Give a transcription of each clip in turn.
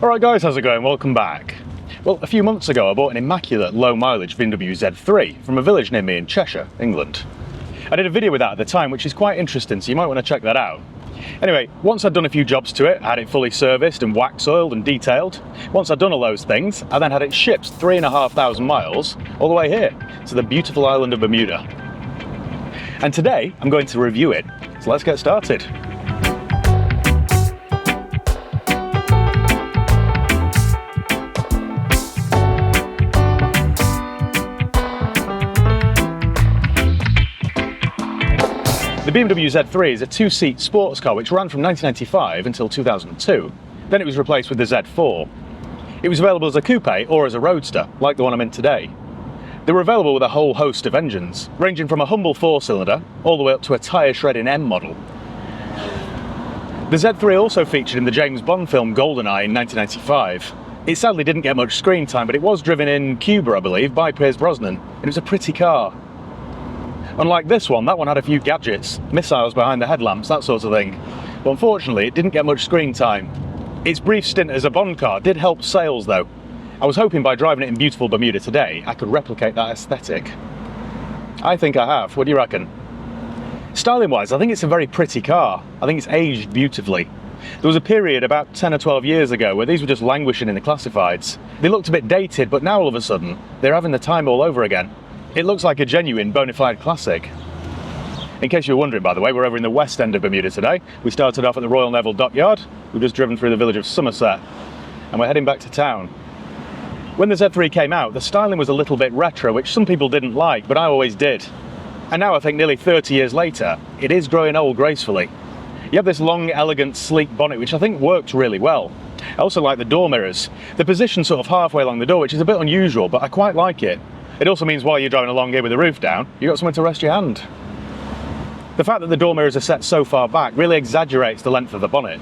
Alright guys, how's it going? Welcome back. Well, a few months ago I bought an immaculate low mileage BMW Z3 from a village near me in Cheshire, England. I did a video with that at the time, which is quite interesting, so you might want to check that out. Anyway, once I'd done a few jobs to it, I had it fully serviced and wax oiled and detailed. Once I'd done all those things, I then had it shipped 3,500 miles all the way here to the beautiful island of Bermuda. And today I'm going to review it, so let's get started. The BMW Z3 is a two-seat sports car which ran from 1995 until 2002. Then it was replaced with the Z4. It was available as a coupe or as a roadster, like the one I'm in today. They were available with a whole host of engines, ranging from a humble four-cylinder all the way up to a tyre-shredding M model. The Z3 also featured in the James Bond film GoldenEye in 1995. It sadly didn't get much screen time, but it was driven in Cuba, I believe, by Pierce Brosnan, and it was a pretty car. Unlike this one, that one had a few gadgets, missiles behind the headlamps, that sort of thing. But unfortunately, it didn't get much screen time. Its brief stint as a Bond car did help sales though. I was hoping by driving it in beautiful Bermuda today, I could replicate that aesthetic. I think I have. What do you reckon? Styling wise, I think it's a very pretty car. I think it's aged beautifully. There was a period about 10 or 12 years ago where these were just languishing in the classifieds. They looked a bit dated, but now all of a sudden, they're having the time all over again. It looks like a genuine bona fide classic. In case you were wondering, by the way, we're over in the west end of Bermuda today. We started off at the Royal Naval Dockyard. We've just driven through the village of Somerset, and we're heading back to town. When the Z3 came out, the styling was a little bit retro, which some people didn't like, but I always did. And now I think nearly 30 years later, it is growing old gracefully. You have this long, elegant, sleek bonnet, which I think worked really well. I also like the door mirrors. They're positioned sort of halfway along the door, which is a bit unusual, but I quite like it. It also means while you're driving along here with the roof down, you've got somewhere to rest your hand. The fact that the door mirrors are set so far back really exaggerates the length of the bonnet.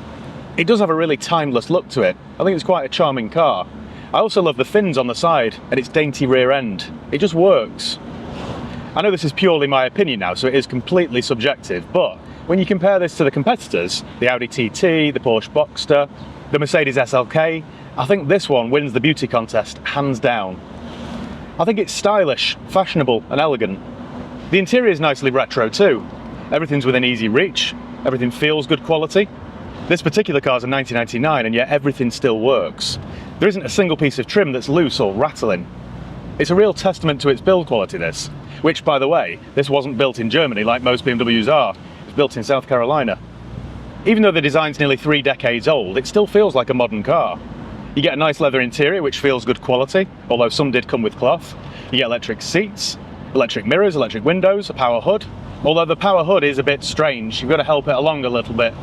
It does have a really timeless look to it. I think it's quite a charming car. I also love the fins on the side and its dainty rear end. It just works. I know this is purely my opinion now, so it is completely subjective, but when you compare this to the competitors, the Audi TT, the Porsche Boxster, the Mercedes SLK, I think this one wins the beauty contest hands down. I think it's stylish, fashionable and elegant. The interior is nicely retro too. Everything's within easy reach, everything feels good quality. This particular car's a 1999 and yet everything still works. There isn't a single piece of trim that's loose or rattling. It's a real testament to its build quality, this. Which, by the way, this wasn't built in Germany like most BMWs are. It's built in South Carolina. Even though the design's nearly 3 decades old, it still feels like a modern car. You get a nice leather interior which feels good quality, although some did come with cloth. You get electric seats, electric mirrors, electric windows, a power hood. Although the power hood is a bit strange, you've got to help it along a little bit.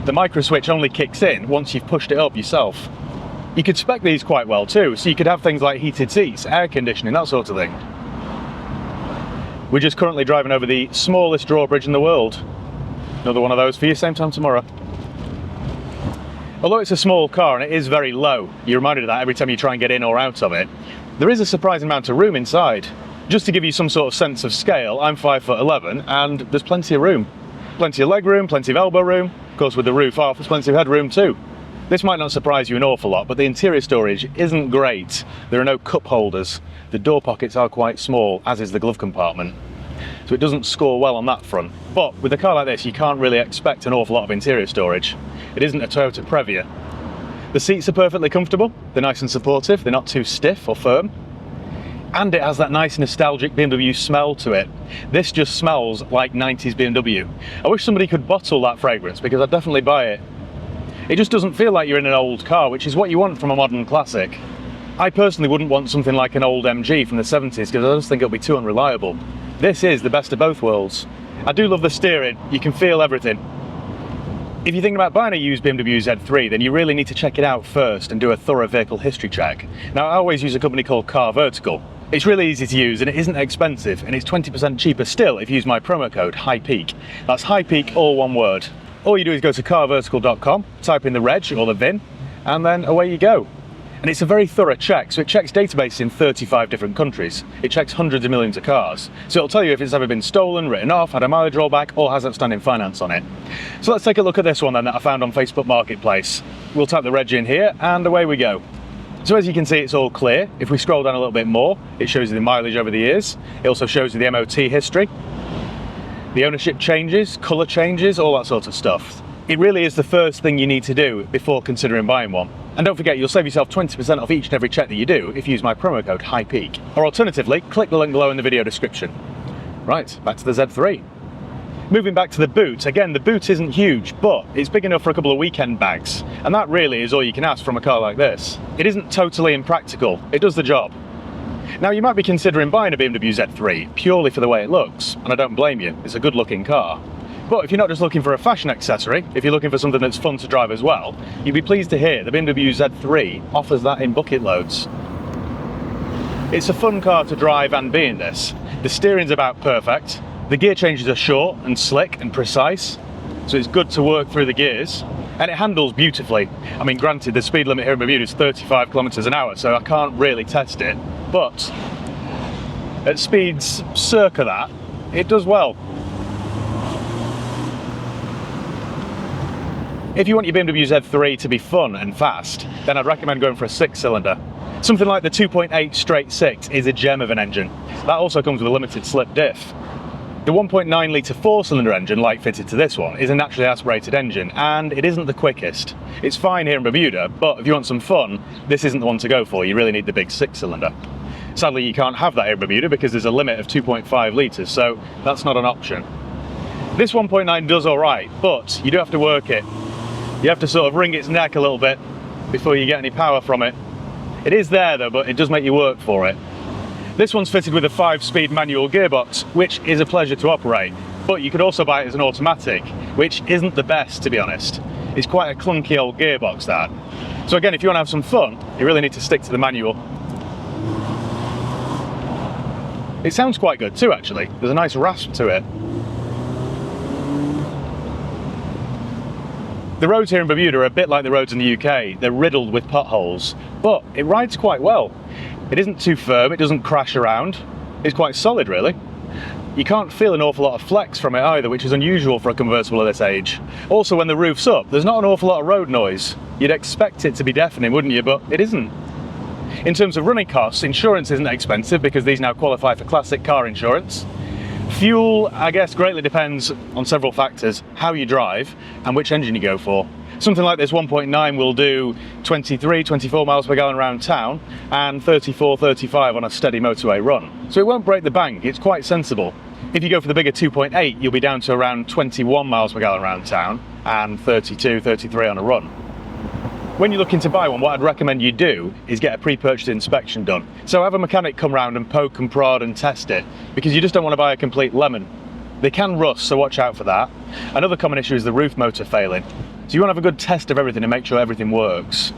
The micro switch only kicks in once you've pushed it up yourself. You could spec these quite well too, so you could have things like heated seats, air conditioning, that sort of thing. We're just currently driving over the smallest drawbridge in the world. Another one of those for you, same time tomorrow. Although it's a small car and it is very low, you're reminded of that every time you try and get in or out of it, there is a surprising amount of room inside. Just to give you some sort of sense of scale, I'm 5'11" and there's plenty of room. Plenty of leg room, plenty of elbow room, of course with the roof off there's plenty of headroom too. This might not surprise you an awful lot, but the interior storage isn't great. There are no cup holders. The door pockets are quite small, as is the glove compartment. So it doesn't score well on that front. But with a car like this, you can't really expect an awful lot of interior storage. It isn't a Toyota Previa. The seats are perfectly comfortable, they're nice and supportive, they're not too stiff or firm. And it has that nice nostalgic BMW smell to it. This just smells like 90s BMW. I wish somebody could bottle that fragrance because I'd definitely buy it. It just doesn't feel like you're in an old car, which is what you want from a modern classic. I personally wouldn't want something like an old MG from the 70s because I just think it'll be too unreliable. This is the best of both worlds. I do love the steering, you can feel everything. If you're thinking about buying a used BMW Z3, then you really need to check it out first and do a thorough vehicle history check. Now, I always use a company called Car Vertical. It's really easy to use and it isn't expensive, and it's 20% cheaper still if you use my promo code HIGHPEAK. That's HIGHPEAK, all one word. All you do is go to carvertical.com, type in the reg or the VIN, and then away you go. And it's a very thorough check, so it checks databases in 35 different countries. It checks hundreds of millions of cars. So it'll tell you if it's ever been stolen, written off, had a mileage rollback, or has outstanding finance on it. So let's take a look at this one then that I found on Facebook Marketplace. We'll type the reg in here, and away we go. So as you can see, it's all clear. If we scroll down a little bit more, it shows you the mileage over the years. It also shows you the MOT history, the ownership changes, colour changes, all that sort of stuff. It really is the first thing you need to do before considering buying one. And don't forget, you'll save yourself 20% off each and every check that you do if you use my promo code HIGHPEAK. Or alternatively, click the link below in the video description. Right, back to the Z3. Moving back to the boot, again, the boot isn't huge, but it's big enough for a couple of weekend bags. And that really is all you can ask from a car like this. It isn't totally impractical, it does the job. Now, you might be considering buying a BMW Z3 purely for the way it looks, and I don't blame you, it's a good looking car. But if you're not just looking for a fashion accessory, if you're looking for something that's fun to drive as well, you'd be pleased to hear the BMW Z3 offers that in bucket loads. It's a fun car to drive and be in this. The steering's about perfect, the gear changes are short and slick and precise, so it's good to work through the gears, and it handles beautifully. I mean, granted, the speed limit here in Bermuda is 35 kilometers an hour, so I can't really test it, but at speeds circa that, it does well. If you want your BMW Z3 to be fun and fast, then I'd recommend going for a 6-cylinder. Something like the 2.8 straight 6 is a gem of an engine. That also comes with a limited slip diff. The 1.9 litre 4-cylinder engine, like fitted to this one, is a naturally aspirated engine, and it isn't the quickest. It's fine here in Bermuda, but if you want some fun, this isn't the one to go for. You really need the big 6-cylinder. Sadly, you can't have that here in Bermuda because there's a limit of 2.5 litres, so that's not an option. This 1.9 does alright, but you do have to work it. You have to sort of wring its neck a little bit before you get any power from it. It is there though, but it does make you work for it. This one's fitted with a 5-speed manual gearbox, which is a pleasure to operate, but you could also buy it as an automatic, which isn't the best, to be honest. It's quite a clunky old gearbox, that. So again, if you want to have some fun, you really need to stick to the manual. It sounds quite good too, actually. There's a nice rasp to it. The roads here in Bermuda are a bit like the roads in the UK. They're riddled with potholes, but it rides quite well. It isn't too firm, it doesn't crash around. It's quite solid, really. You can't feel an awful lot of flex from it either, which is unusual for a convertible of this age. Also, when the roof's up, there's not an awful lot of road noise. You'd expect it to be deafening, wouldn't you? But it isn't. In terms of running costs, insurance isn't expensive because these now qualify for classic car insurance. Fuel, I guess, greatly depends on several factors: how you drive and which engine you go for. Something like this 1.9 will do 23, 24 miles per gallon around town and 34, 35 on a steady motorway run. So it won't break the bank, it's quite sensible. If you go for the bigger 2.8, you'll be down to around 21 miles per gallon around town and 32, 33 on a run. When you're looking to buy one, what I'd recommend you do is get a pre-purchase inspection done. So have a mechanic come round and poke and prod and test it, because you just don't want to buy a complete lemon. They can rust, so watch out for that. Another common issue is the roof motor failing. So you want to have a good test of everything and make sure everything works.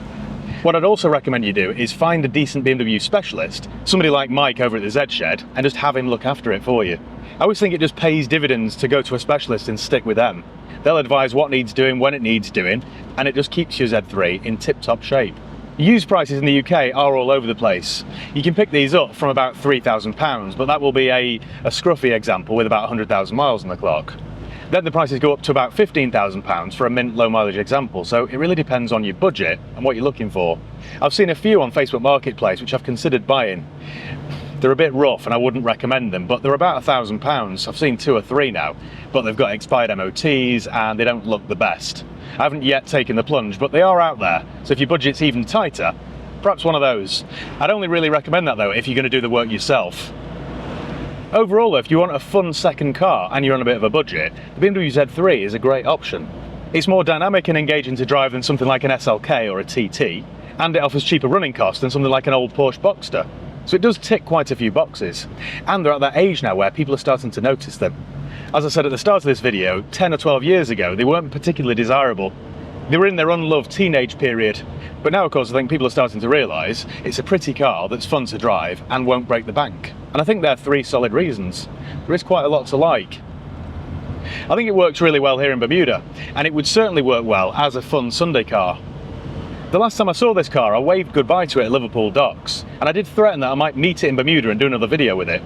What I'd also recommend you do is find a decent BMW specialist, somebody like Mike over at the Z Shed, and just have him look after it for you. I always think it just pays dividends to go to a specialist and stick with them. They'll advise what needs doing, when it needs doing, and it just keeps your Z3 in tip-top shape. Used prices in the UK are all over the place. You can pick these up from about £3,000, but that will be a scruffy example with about 100,000 miles on the clock. Then the prices go up to about £15,000 for a mint low mileage example, so it really depends on your budget and what you're looking for. I've seen a few on Facebook Marketplace which I've considered buying. They're a bit rough and I wouldn't recommend them, but they're about £1,000. I've seen 2 or 3 now, but they've got expired MOTs and they don't look the best. I haven't yet taken the plunge, but they are out there, so if your budget's even tighter, perhaps one of those. I'd only really recommend that though if you're going to do the work yourself. Overall though, if you want a fun second car and you're on a bit of a budget, the BMW Z3 is a great option. It's more dynamic and engaging to drive than something like an SLK or a TT, and it offers cheaper running costs than something like an old Porsche Boxster. So it does tick quite a few boxes, and they're at that age now where people are starting to notice them. As I said at the start of this video, 10 or 12 years ago they weren't particularly desirable. They were in their unloved teenage period, but now of course I think people are starting to realise it's a pretty car that's fun to drive and won't break the bank. And I think there are 3 solid reasons. There is quite a lot to like. I think it works really well here in Bermuda, and it would certainly work well as a fun Sunday car. The last time I saw this car, I waved goodbye to it at Liverpool docks, and I did threaten that I might meet it in Bermuda and do another video with it.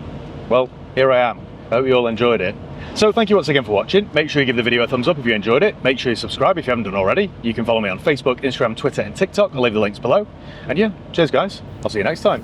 Well, here I am. I hope you all enjoyed it. So thank you once again for watching. Make sure you give the video a thumbs up if you enjoyed it. Make sure you subscribe if you haven't done already. You can follow me on Facebook, Instagram, Twitter and TikTok. I'll leave the links below. And yeah, cheers guys. I'll see you next time.